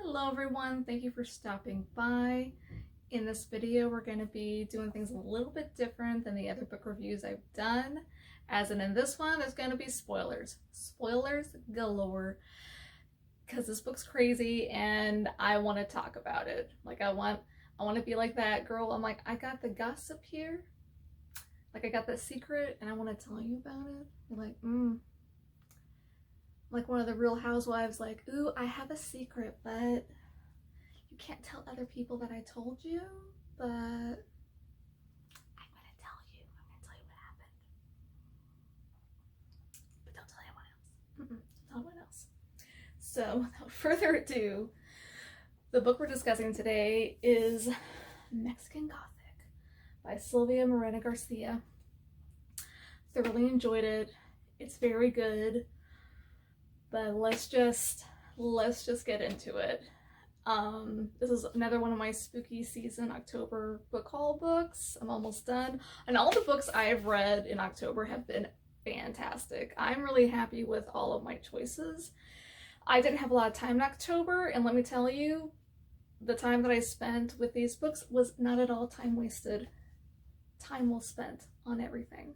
Hello everyone, thank you for stopping by. In this video we're going to be doing things a little bit different than the other book reviews I've done. As in this one, there's going to be spoilers. Spoilers galore. Because this book's crazy and I want to talk about it. Like I want to be like that girl. I'm like, I got the gossip here. Like I got that secret and I want to tell you about it. You're like, like one of the Real Housewives, like, ooh, I have a secret, but you can't tell other people that I told you, but I'm gonna tell you. I'm gonna tell you what happened. But don't tell anyone else. Don't tell anyone else. So without further ado, the book we're discussing today is Mexican Gothic by Sylvia Moreno-Garcia. Thoroughly enjoyed it. It's very good. But let's just get into it. This is another one of my spooky season October book haul books. I'm almost done. And all the books I've read in October have been fantastic. I'm really happy with all of my choices. I didn't have a lot of time in October, and let me tell you, the time that I spent with these books was not at all time wasted. Time well spent on everything.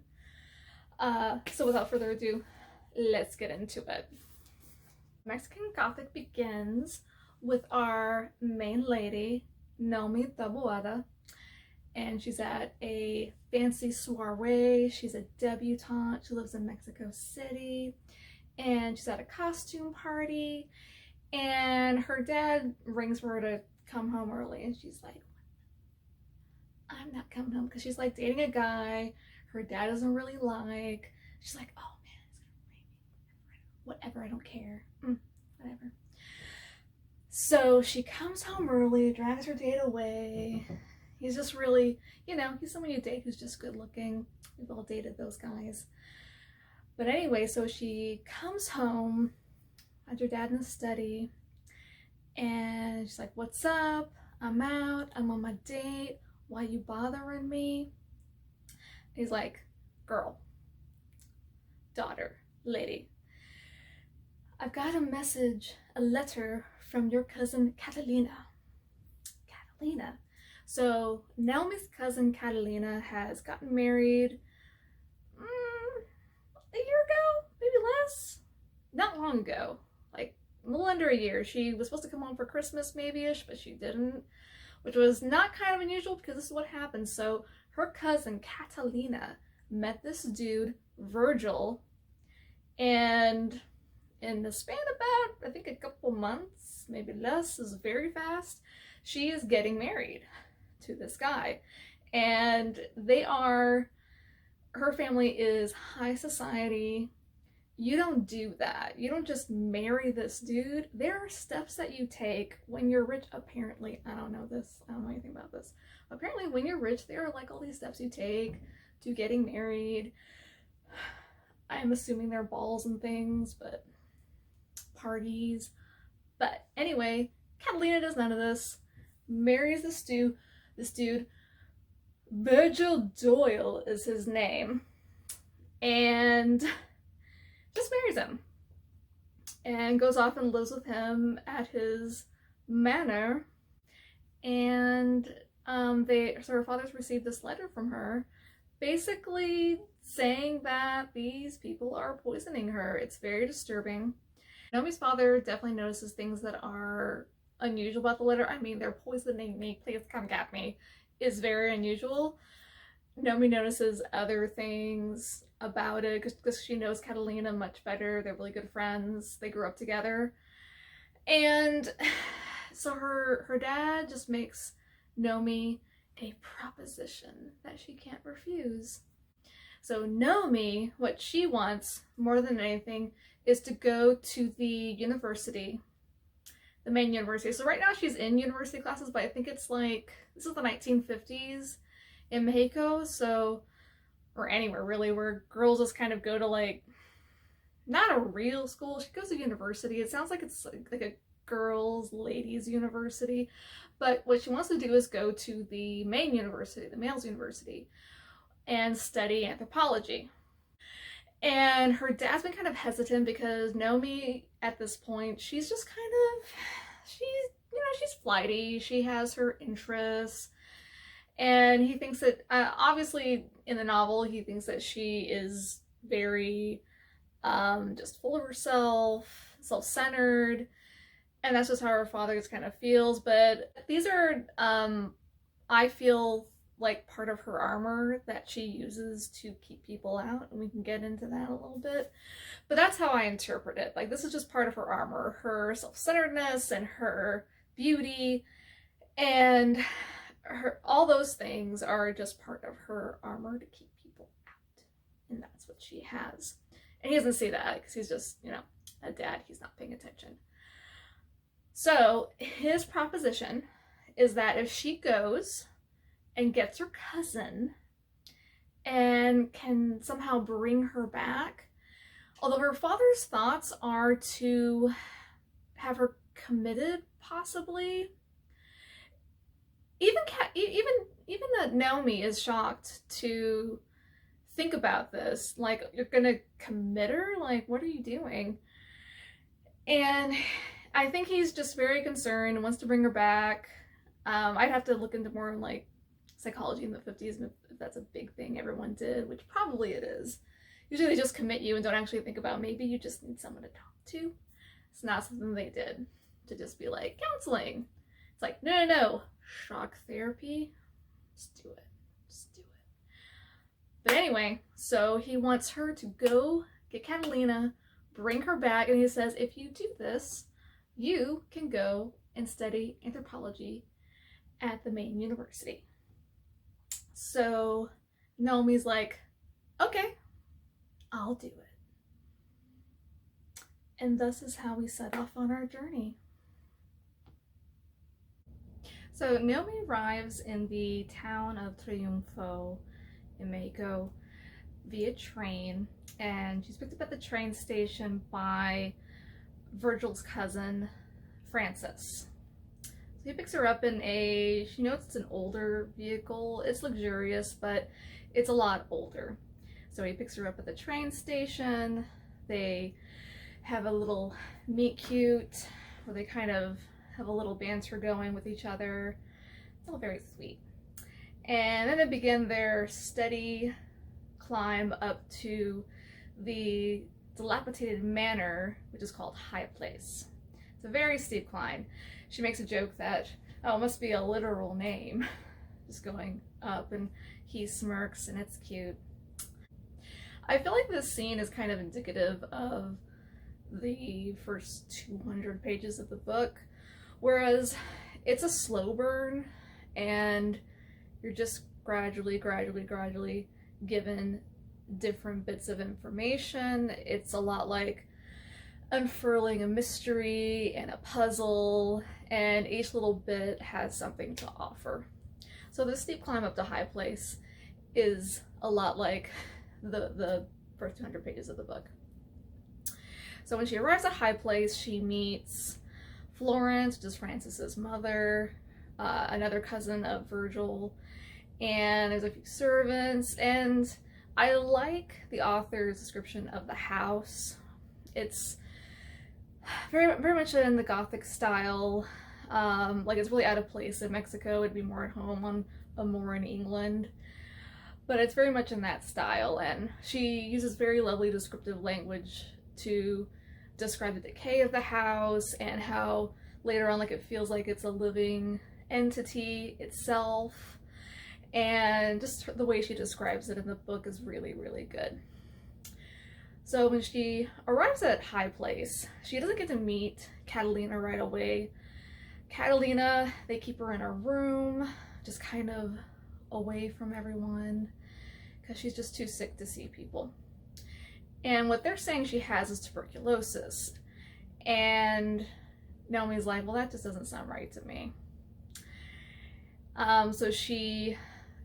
So without further ado, let's get into it. Mexican Gothic begins with our main lady, Naomi Taboada, and she's at a fancy soiree. She's a debutante. She lives in Mexico City, and she's at a costume party, and her dad rings for her to come home early, and she's like, I'm not coming home, because she's like dating a guy her dad doesn't really like. She's like, oh man, it's gonna rain me. Whatever, I don't care. Whatever. So she comes home early, drags her date away. He's just really, he's someone you date who's just good looking. We've all dated those guys. But anyway, so she comes home, finds her dad in the study, and she's like, what's up? I'm out, I'm on my date. Why you bothering me? He's like, girl, daughter, lady, I've got a message, a letter from your cousin Catalina. Catalina. So Naomi's cousin Catalina has gotten married a year ago, maybe less. Not long ago, like a little under a year. She was supposed to come home for Christmas maybe-ish, but she didn't, which was not kind of unusual because this is what happened. So her cousin Catalina met this dude, Virgil, and in the span about, I think, a couple months, maybe less, is very fast, she is getting married to this guy. And her family is high society. You don't do that. You don't just marry this dude. There are steps that you take when you're rich, apparently. I don't know anything about this. Apparently when you're rich, there are like all these steps you take to getting married. I'm assuming there are balls and things, but parties. But anyway, Catalina does none of this. Marries this dude. Virgil Doyle is his name. And just marries him. And goes off and lives with him at his manor. And so her father's received this letter from her, basically saying that these people are poisoning her. It's very disturbing. Naomi's father definitely notices things that are unusual about the letter. I mean, they're poisoning me, please come get me, is very unusual. Naomi notices other things about it because she knows Catalina much better. They're really good friends. They grew up together. And so her dad just makes Naomi a proposition that she can't refuse. So Naomi, what she wants more than anything is to go to the university, the main university. So right now she's in university classes, but I think it's like, this is the 1950s in Mexico, so, or anywhere really, where girls just kind of go to like, not a real school, she goes to university. It sounds like it's like a girls, ladies university, but what she wants to do is go to the main university, the males university, and study anthropology. And her dad's been kind of hesitant because Naomi, at this point, she's just kind of, she's flighty, she has her interests, and he thinks that, obviously in the novel, he thinks that she is very just full of herself, self-centered, and that's just how her father just kind of feels. But these are, I feel like, part of her armor that she uses to keep people out, and we can get into that a little bit. But that's how I interpret it. Like, this is just part of her armor, her self-centeredness and her beauty, and all those things are just part of her armor to keep people out, and that's what she has. And he doesn't say that because he's just, a dad. He's not paying attention. So his proposition is that if she goes and gets her cousin and can somehow bring her back, although her father's thoughts are to have her committed, possibly. Even Naomi is shocked to think about this. Like, you're gonna commit her? Like, what are you doing? And I think he's just very concerned and wants to bring her back. I'd have to look into more like psychology in the 50s if that's a big thing everyone did, which probably it is. Usually they just commit you and don't actually think about maybe you just need someone to talk to. It's not something they did to just be like, counseling. It's like, no, shock therapy. Just do it. But anyway, so he wants her to go get Catalina, bring her back, and he says, if you do this, you can go and study anthropology at the main university. So Naomi's like, okay, I'll do it. And thus is how we set off on our journey. So Naomi arrives in the town of Triunfo in Mexico via train, and she's picked up at the train station by Virgil's cousin, Francis. So he picks her up in she knows it's an older vehicle. It's luxurious, but it's a lot older. So he picks her up at the train station. They have a little meet cute where they kind of have a little banter going with each other. It's all very sweet. And then they begin their steady climb up to the dilapidated manor, which is called High Place. It's a very steep climb. She makes a joke that, oh, it must be a literal name, just going up, and he smirks, and it's cute. I feel like this scene is kind of indicative of the first 200 pages of the book, whereas it's a slow burn, and you're just gradually given different bits of information. It's a lot like unfurling a mystery and a puzzle, and each little bit has something to offer. So the steep climb up to High Place is a lot like the first 200 pages of the book. So when she arrives at High Place, she meets Florence, which is Francis's mother, another cousin of Virgil, and there's a few servants, and I like the author's description of the house. It's very much in the Gothic style. Like, it's really out of place in Mexico. It'd be more at home more in England. But it's very much in that style, and she uses very lovely descriptive language to describe the decay of the house and how later on, like, it feels like it's a living entity itself. And just the way she describes it in the book is really good. So when she arrives at High Place, she doesn't get to meet Catalina right away. Catalina, they keep her in a room, just kind of away from everyone, because she's just too sick to see people. And what they're saying she has is tuberculosis. And Naomi's like, well, that just doesn't sound right to me. So she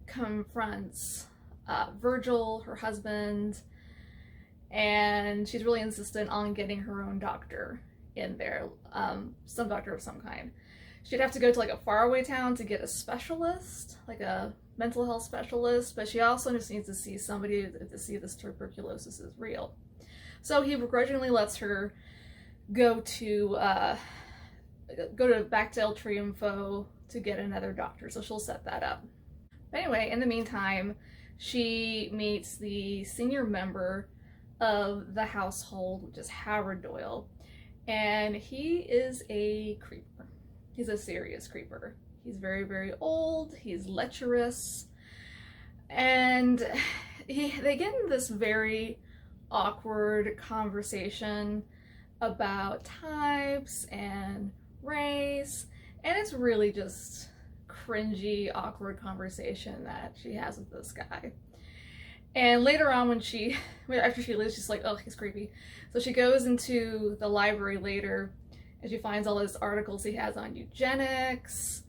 confronts Virgil, her husband, and she's really insistent on getting her own doctor in there, some doctor of some kind. She'd have to go to like a faraway town to get a specialist, like a mental health specialist, but she also just needs to see somebody to see if this tuberculosis is real. So he begrudgingly lets her go to go to back to El Triunfo to get another doctor, so she'll set that up. But anyway, in the meantime, she meets the senior member of the household, which is Howard Doyle, and he is a creeper. He's a serious creeper. He's very, very old, he's lecherous, and they get in this very awkward conversation about types and race, and it's really just cringy, awkward conversation that she has with this guy. And later on, after she leaves, she's like, oh, he's creepy. So she goes into the library later, and she finds all those articles he has on eugenics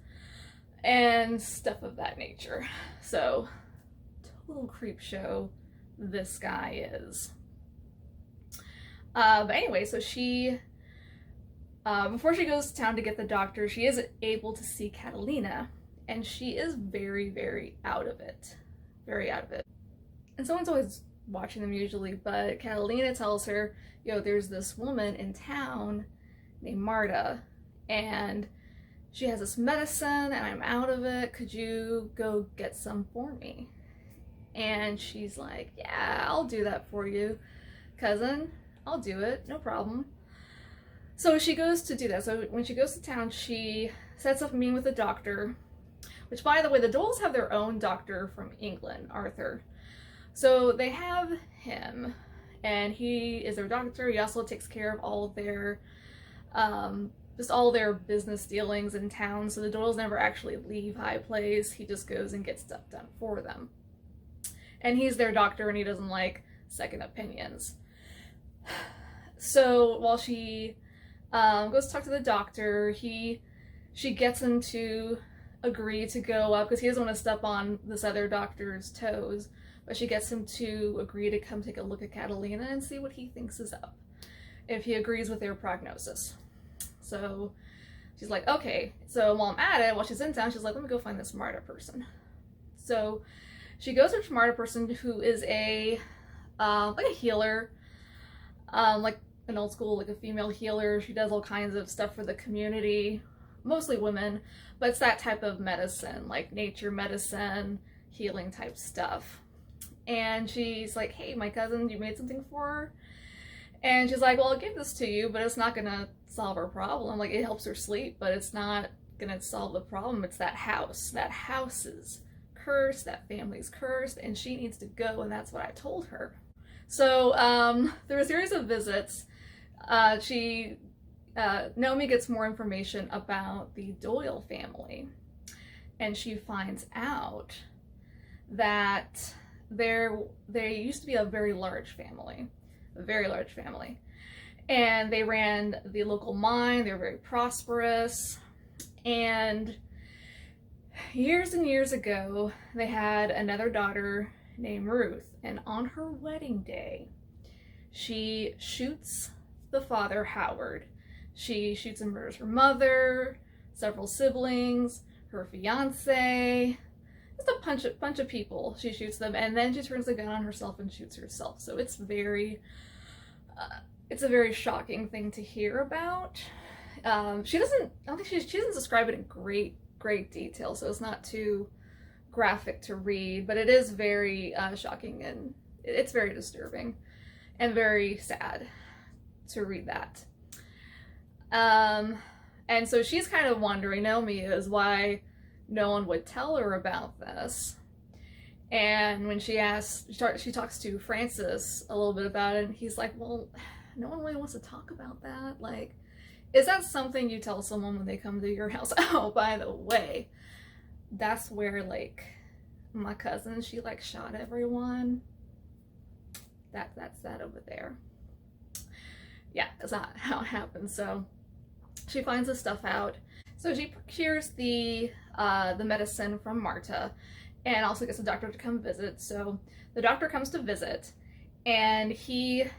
and stuff of that nature. So, total creep show this guy is. But anyway, so she, before she goes to town to get the doctor, she is able to see Catalina, and she is very, very out of it. Very out of it. And someone's always watching them usually, but Catalina tells her, yo, there's this woman in town named Marta, and she has this medicine, and I'm out of it. Could you go get some for me? And she's like, yeah, I'll do that for you, cousin. I'll do it, no problem. So she goes to do that. So when she goes to town, she sets up a meeting with the doctor, which, by the way, the Doyles have their own doctor from England, Arthur. So they have him, and he is their doctor. He also takes care of all of their, just all their business dealings in town. So the Doyles never actually leave High Place. He just goes and gets stuff done for them. And he's their doctor, and he doesn't like second opinions. So while she goes to talk to the doctor, she gets him to agree to go up, because he doesn't want to step on this other doctor's toes, but she gets him to agree to come take a look at Catalina and see what he thinks is up, if he agrees with their prognosis. So she's like, okay. So while I'm at it, while she's in town, she's like, let me go find this Marta person. So she goes to this Marta person, who is like a healer, like an old school, like a female healer. She does all kinds of stuff for the community, mostly women, but it's that type of medicine, like nature medicine, healing type stuff. And she's like, hey, my cousin, you made something for her? And she's like, well, I'll give this to you, but it's not gonna solve her problem. Like, it helps her sleep, but it's not gonna solve the problem. It's that house. That house is cursed, that family's cursed, and she needs to go, and that's what I told her. So through a series of visits, Naomi gets more information about the Doyle family, and she finds out that they used to be a very large family, and they ran the local mine. They were very prosperous, and years and years ago, they had another daughter named Ruth, and on her wedding day, she shoots the father, Howard. She shoots and murders her mother, several siblings, her fiance, just a bunch of people. She shoots them, and then she turns the gun on herself and shoots herself. So it's a very shocking thing to hear about. She doesn't describe it in great detail, so it's not too graphic to read, but it is very shocking, and it's very disturbing and very sad to read that. And so she's kind of wondering, Naomi is, why no one would tell her about this. And when she talks to Francis a little bit about it, and he's like, well, no one really wants to talk about that. Like, is that something you tell someone when they come to your house? Oh, by the way, that's where, like, my cousin, she, like, shot everyone. That's that over there. Yeah, that's not how it happens. So she finds this stuff out. So she procures the medicine from Marta, and also gets the doctor to come visit. So the doctor comes to visit, and he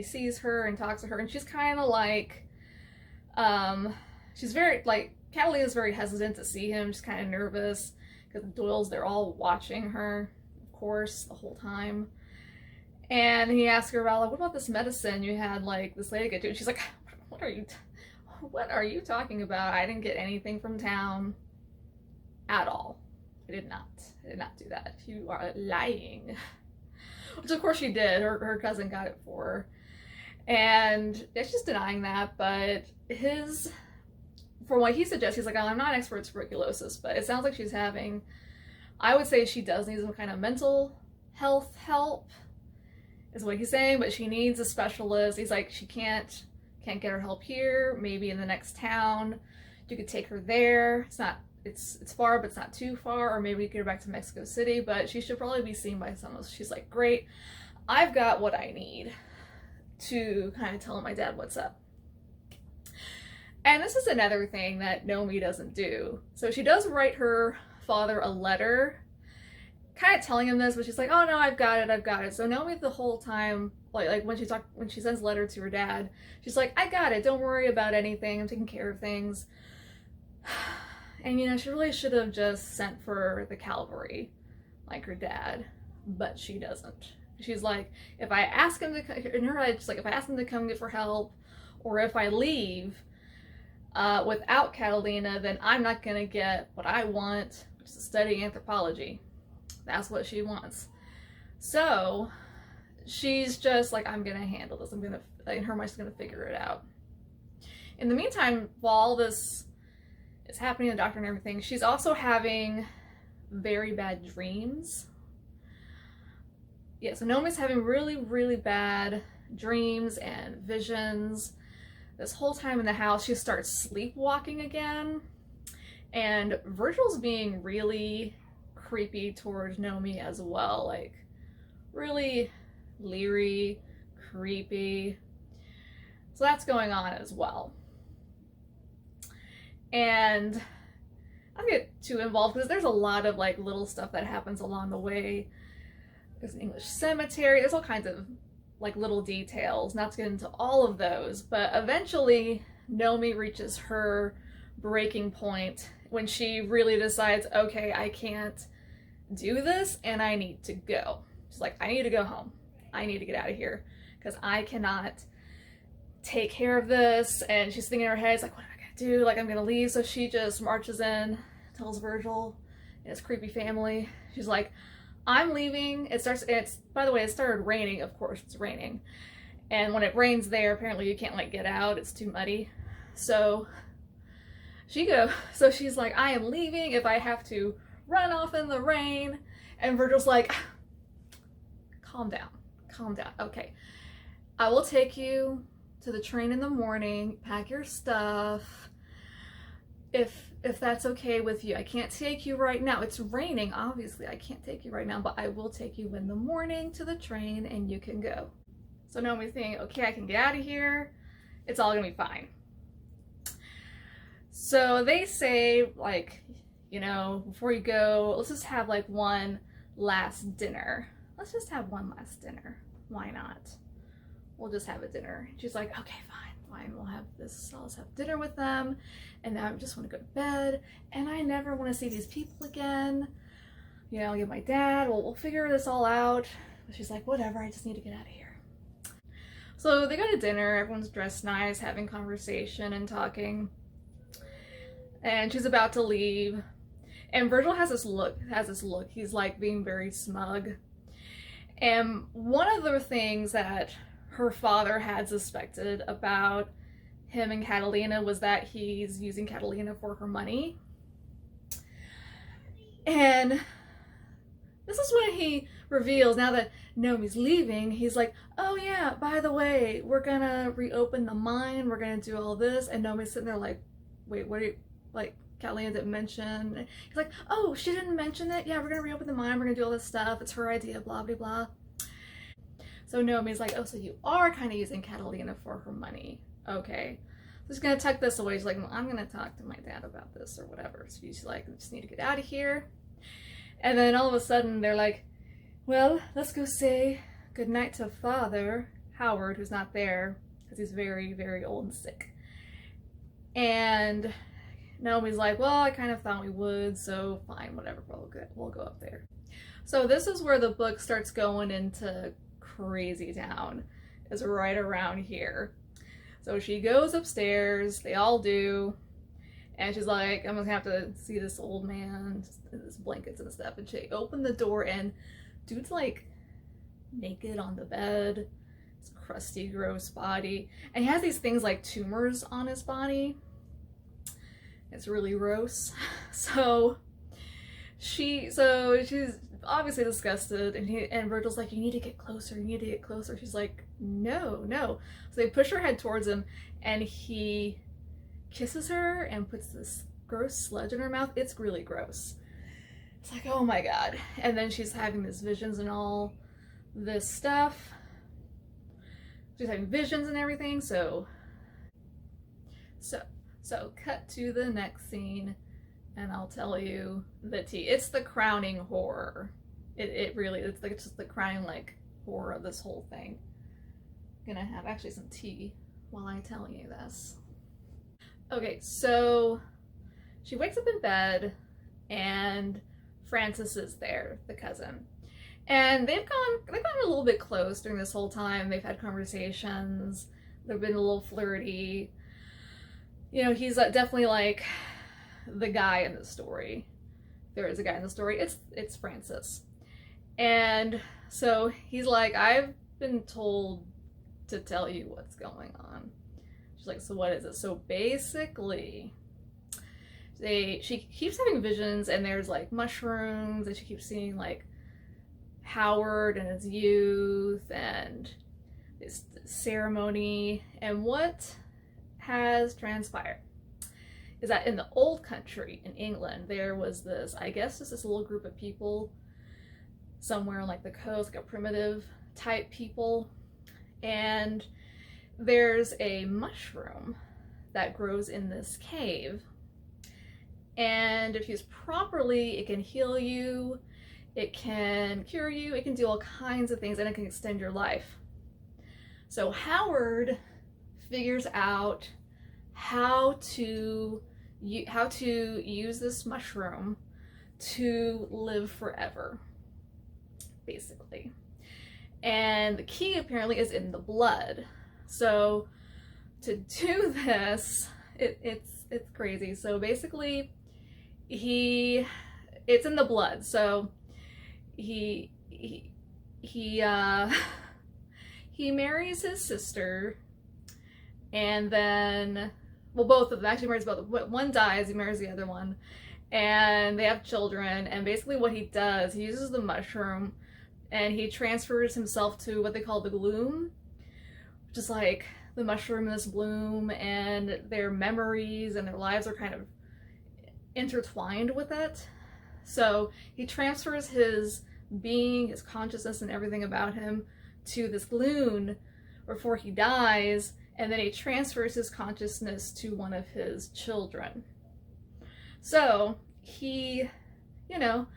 sees her and talks to her, and she's kind of like, she's very, like, Catalina's very hesitant to see him. She's kind of nervous, because the Doyles, they're all watching her, of course, the whole time. And he asks her about, like, what about this medicine you had, like, this lady get to? And she's like, what are you What are you talking about? I didn't get anything from town at all. I did not. I did not do that. You are lying. Which of course she did. Her cousin got it for her. And she's just denying that, but from what he suggests, he's like, oh, I'm not an expert in tuberculosis, but it sounds like she's having, I would say she does need some kind of mental health help, is what he's saying, but she needs a specialist. He's like, she can't get her help here, maybe in the next town. You could take her there. It's far, but it's not too far, or maybe you could get her back to Mexico City, but she should probably be seen by someone. So she's like, great, I've got what I need to kind of tell my dad what's up. And this is another thing that Nomi doesn't do. So she does write her father a letter, kind of telling him this, but she's like, oh no, I've got it. So Nomi the whole time, like when she sends a letter to her dad, she's like, I got it, don't worry about anything, I'm taking care of things. And you know, she really should have just sent for the cavalry, like her dad, but she doesn't. She's like, if I ask him to, in her head, she's like, if I ask him to come get for help, or if I leave without Catalina, then I'm not gonna get what I want, which is to study anthropology. That's what she wants. So she's just like, I'm gonna handle this. In her mind, she's gonna figure it out. In the meantime, while all this is happening, the doctor and everything, she's also having very bad dreams. Yeah, so Nomi's having really, really bad dreams and visions. This whole time in the house, she starts sleepwalking again. And Virgil's being really creepy towards Nomi as well. Like, really leery, creepy. So that's going on as well. And I don't get too involved because there's a lot of like little stuff that happens along the way. There's an English cemetery. There's all kinds of like little details. Not to get into all of those, but eventually Nomi reaches her breaking point when she really decides, okay, I can't do this and I need to go. She's like, I need to go home. I need to get out of here because I cannot take care of this. And she's thinking in her head, it's like, what am I gonna do? Like, I'm gonna leave. So she just marches in, tells Virgil and his creepy family. She's like, I'm leaving. By the way, it started raining, of course, it's raining. And when it rains there, apparently you can't like get out, it's too muddy. So she's like, I am leaving if I have to run off in the rain. And Virgil's like, calm down, okay. I will take you to the train in the morning, pack your stuff. If that's okay with you. I can't take you right now. It's raining, obviously. I can't take you right now, but I will take you in the morning to the train and you can go. So Nomi's thinking, okay, I can get out of here. It's all gonna be fine. So they say, like, you know, before you go, let's just have like one last dinner. Let's just have one last dinner. Why not? We'll just have a dinner. She's like, okay, fine. We'll have this, I'll just have dinner with them, and now I just want to go to bed, and I never want to see these people again. You know, I'll get my dad, we'll figure this all out. But she's like, whatever, I just need to get out of here. So they go to dinner, everyone's dressed nice, having conversation and talking, and she's about to leave, and Virgil has this look, he's like being very smug. And one of the things that her father had suspected about him and Catalina was that he's using Catalina for her money. And this is when he reveals, now that Nomi's leaving, he's like, oh yeah, by the way, we're gonna reopen the mine, we're gonna do all this. And Nomi's sitting there like, wait, what are you, like, Catalina didn't mention. He's like, oh, she didn't mention it? Yeah, we're gonna reopen the mine, we're gonna do all this stuff, it's her idea, blah, blah, blah. So Nomi's like, oh, so you are kind of using Catalina for her money. Okay. So she's going to tuck this away. She's like, well, I'm going to talk to my dad about this or whatever. So she's like, I just need to get out of here. And then all of a sudden they're like, well, let's go say goodnight to Father Howard, who's not there because he's very, very old and sick. And Nomi's like, well, I kind of thought we would, so fine, whatever, we'll go up there. So this is where the book starts going into crazy town, is right around here. So she goes upstairs, they all do, and she's like, I'm gonna have to see this old man, his blankets and stuff. And she opened the door, and dude's like naked on the bed, his crusty, gross body. And he has these things like tumors on his body. It's really gross. So she's obviously disgusted, and Virgil's like, you need to get closer, you need to get closer. She's like, no, no. So they push her head towards him, and he kisses her and puts this gross sludge in her mouth. It's really gross. It's like, oh my god. And then she's having these visions and all this stuff. She's having visions and everything. So cut to the next scene, and I'll tell you the tea. It's the crowning horror. It really, it's like, it's just the crowning like horror of this whole thing. I'm gonna have actually some tea while I tell you this. Okay, so she wakes up in bed, and Francis is there, the cousin. And they've gotten a little bit close during this whole time. They've had conversations. They've been a little flirty. You know, he's definitely like the guy in the story. There is a guy in the story. It's Francis. And so he's like, I've been told to tell you what's going on. She's like, so what is it? So basically, she keeps having visions, and there's like mushrooms, and she keeps seeing like Howard and his youth and this ceremony. And what has transpired is that in the old country in England, there was this, I guess, just this little group of people somewhere on like the coast, like a primitive type people. And there's a mushroom that grows in this cave. And if used properly, it can heal you, it can cure you, it can do all kinds of things, and it can extend your life. So Howard figures out how to use this mushroom to live forever, basically. And the key apparently is in the blood. So to do this, it's crazy. So basically, it's in the blood. So he marries his sister, and then, well, both of them actually marries both. One dies, he marries the other one, and they have children. And basically what he does, he uses the mushroom, and he transfers himself to what they call the gloom, which is like the mushroom in this bloom, and their memories and their lives are kind of intertwined with it. So he transfers his being, his consciousness, and everything about him to this gloom before he dies, and then he transfers his consciousness to one of his children. So he, you know,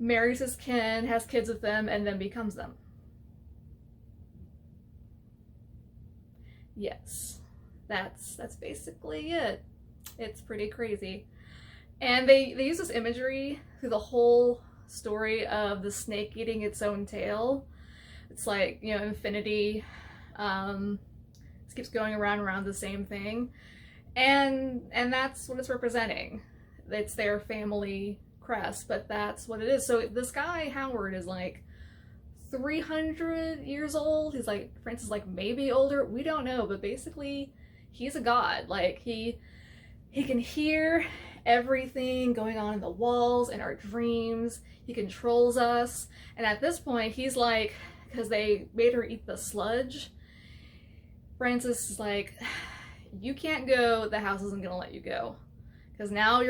marries his kin, has kids with them, and then becomes them. Yes, that's basically it. It's pretty crazy. And they use this imagery through the whole story of the snake eating its own tail. It's like, you know, infinity. It keeps going around the same thing. And that's what it's representing. It's their family crest, but that's what it is. So this guy, Howard, is like 300 years old. He's like, Francis is like maybe older. We don't know, but basically he's a god. Like he can hear everything going on in the walls and our dreams. He controls us. And at this point, he's like, because they made her eat the sludge, Francis is like, you can't go, the house isn't gonna let you go. Because now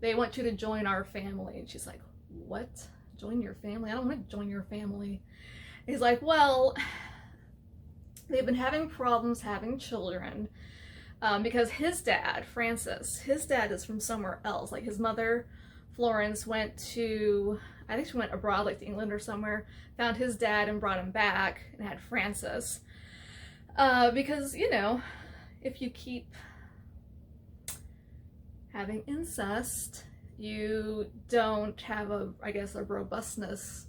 they want you to join our family. And she's like, what? Join your family? I don't want to join your family. And he's like, well, they've been having problems having children. Because his dad, Francis, his dad is from somewhere else. Like his mother, Florence, went to, I think she went abroad, like to England or somewhere, found his dad and brought him back and had Francis. Because, you know, if you keep having incest, you don't have a robustness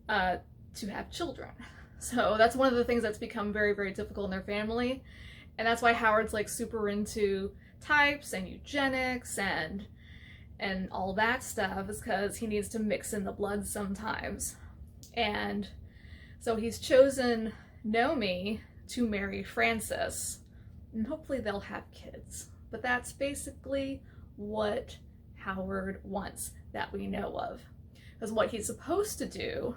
to have children. So that's one of the things that's become very, very difficult in their family. And that's why Howard's like super into types and eugenics and all that stuff, is because he needs to mix in the blood sometimes. And so he's chosen Nomi to marry Francis, and hopefully they'll have kids. But that's basically what Howard wants that we know of. Because what he's supposed to do,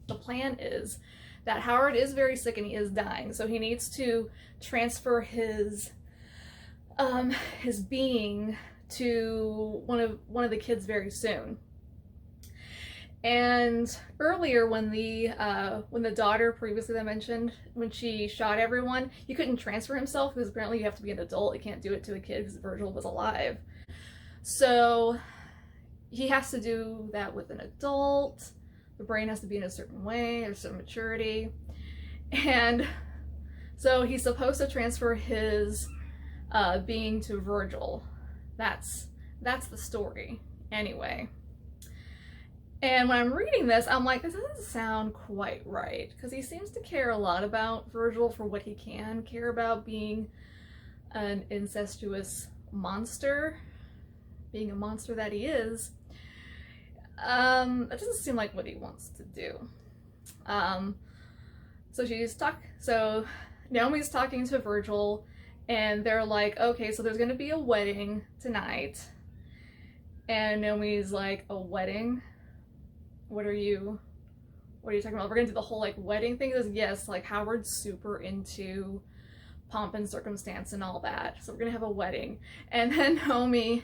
the plan is that Howard is very sick and he is dying, so he needs to transfer his being to one of the kids very soon. And earlier, when the daughter previously that I mentioned, when she shot everyone, he couldn't transfer himself because apparently you have to be an adult. You can't do it to a kid because Virgil was alive. So he has to do that with an adult. The brain has to be in a certain way, a certain maturity. And so he's supposed to transfer his being to Virgil. That's the story, anyway. And when I'm reading this, I'm like, this doesn't sound quite right, because he seems to care a lot about Virgil for what he can care about, being an incestuous monster, being a monster that he is. That doesn't seem like what he wants to do. So Naomi's talking to Virgil, and they're like, okay, so there's gonna be a wedding tonight. And Naomi's like, a wedding? What are you talking about? We're gonna do the whole like wedding thing? He goes, yes, like Howard's super into pomp and circumstance and all that, so we're gonna have a wedding. And then Naomi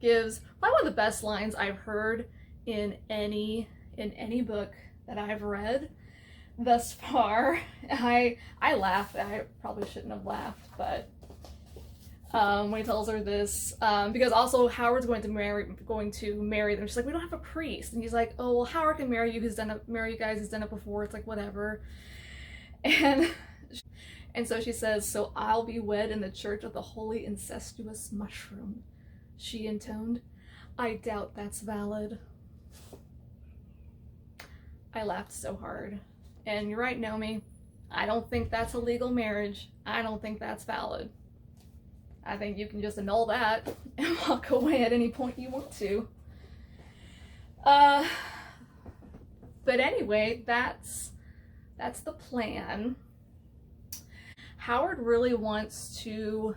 gives probably one of the best lines I've heard in any book that I've read thus far. I laughed. I probably shouldn't have laughed, but when he tells her this, because also Howard's going to marry them. She's like, we don't have a priest, and he's like, oh well, Howard can marry you. He's done it before. It's like, whatever. And so she says, so I'll be wed in the church of the holy incestuous mushroom, she intoned. I doubt that's valid. I laughed so hard. And you're right, Naomi. I don't think that's a legal marriage. I don't think that's valid. I think you can just annul that and walk away at any point you want to. But anyway, that's the plan. Howard really wants to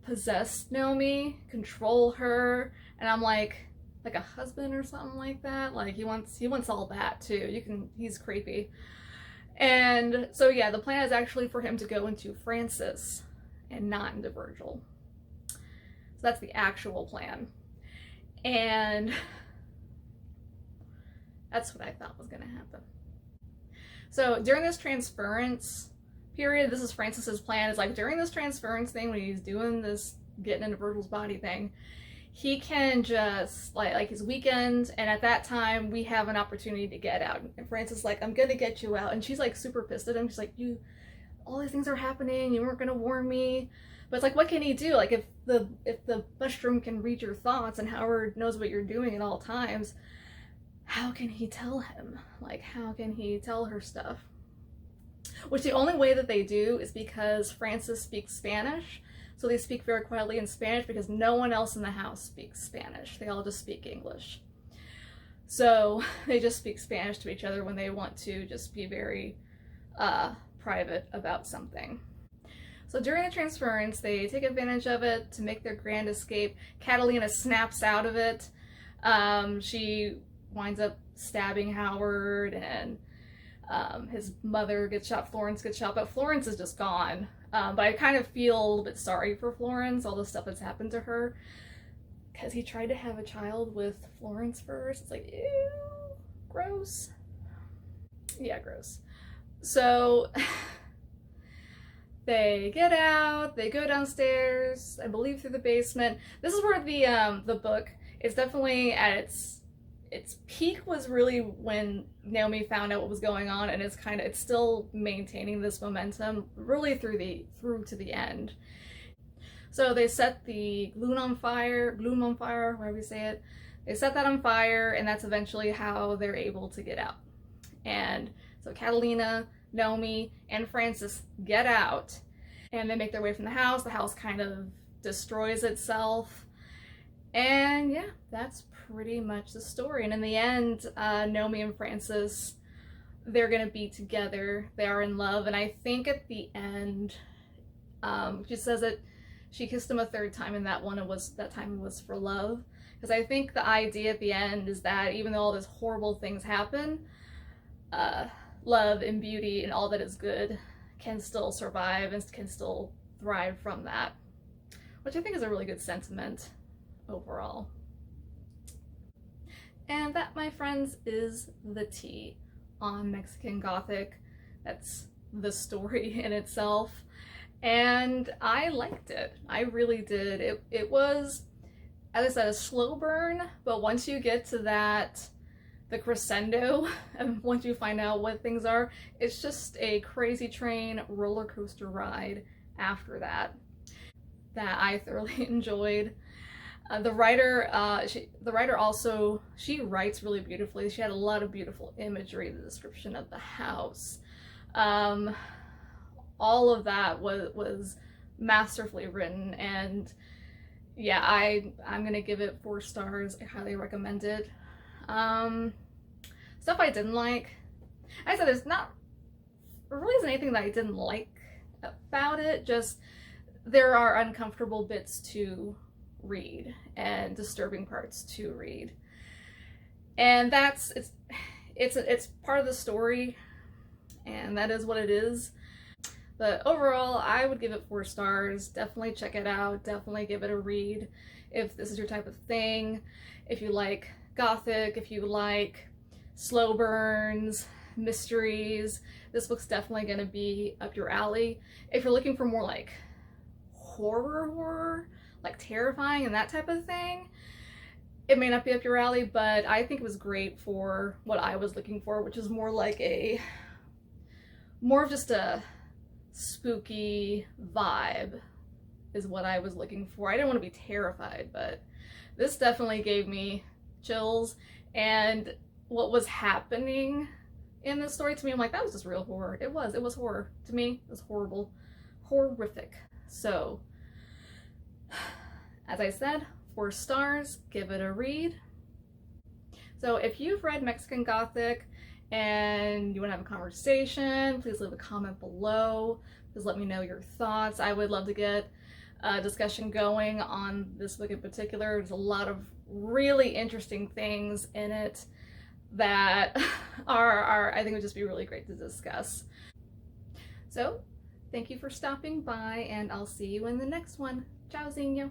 possess Naomi, control her, and I'm like a husband or something like that. Like he wants all that too. He's creepy. And so yeah, the plan is actually for him to go into Francis and not into Virgil. So that's the actual plan. And that's what I thought was gonna happen. So during this transference period, this is Francis's plan, is like during this transference thing, when he's doing this getting into Virgil's body thing, he can just like his weekend, and at that time we have an opportunity to get out. And Francis is like, I'm gonna get you out, and she's like super pissed at him. She's like, all these things are happening, you weren't gonna warn me. But it's like, what can he do? Like if the mushroom can read your thoughts and Howard knows what you're doing at all times, how can he tell him? Like, how can he tell her stuff? Which the only way that they do is because Francis speaks Spanish. So they speak very quietly in Spanish because no one else in the house speaks Spanish. They all just speak English. So they just speak Spanish to each other when they want to just be very private about something. So during the transference, they take advantage of it to make their grand escape. Catalina snaps out of it. She winds up stabbing Howard, and his mother gets shot, Florence gets shot, but Florence is just gone. But I kind of feel a little bit sorry for Florence, all the stuff that's happened to her, because he tried to have a child with Florence first. It's like, ew, gross. Yeah, gross. So they get out, they go downstairs, I believe through the basement. This is where the book is definitely at its peak, was really when Naomi found out what was going on, and it's still maintaining this momentum really through to the end. So they set the gloom on fire, however you say it. They set that on fire, and that's eventually how they're able to get out. And so Catalina, Naomi and Francis get out and they make their way from the house. The house kind of destroys itself. And yeah, that's pretty much the story. And in the end, Naomi and Francis, they're gonna be together. They are in love. And I think at the end, she says that she kissed him a third time, and that time was for love. Because I think the idea at the end is that even though all these horrible things happen, love and beauty and all that is good can still survive and can still thrive from that, which I think is a really good sentiment overall. And that, my friends, is the tea on Mexican Gothic. That's the story in itself. And I liked it. I really did. It was, as I said, a slow burn, but once you get to the crescendo, and once you find out what things are, it's just a crazy train roller coaster ride after that I thoroughly enjoyed. The writer also, she writes really beautifully. She had a lot of beautiful imagery, the description of the house. All of that was masterfully written, and yeah, I'm gonna give it 4 stars. I highly recommend it. Stuff I didn't like. I said there really isn't anything that I didn't like about it, just there are uncomfortable bits to read and disturbing parts to read. And it's part of the story, and that is what it is. But overall, I would give it 4 stars. Definitely check it out. Definitely give it a read if this is your type of thing. If you like Gothic, if you like slow burns, mysteries, this book's definitely going to be up your alley. If you're looking for more like horror, like terrifying and that type of thing, it may not be up your alley, but I think it was great for what I was looking for, which is more like more of just a spooky vibe is what I was looking for. I didn't want to be terrified, but this definitely gave me chills. And what was happening in this story, to me, I'm like, that was just real horror. It was horror. To me, it was horrible. Horrific. So, as I said, 4 stars, give it a read. So if you've read Mexican Gothic and you want to have a conversation, please leave a comment below. Please let me know your thoughts. I would love to get a discussion going on this book in particular. There's a lot of really interesting things in it that are I think would just be really great to discuss. So thank you for stopping by, and I'll see you in the next one. Ciao, Zinho.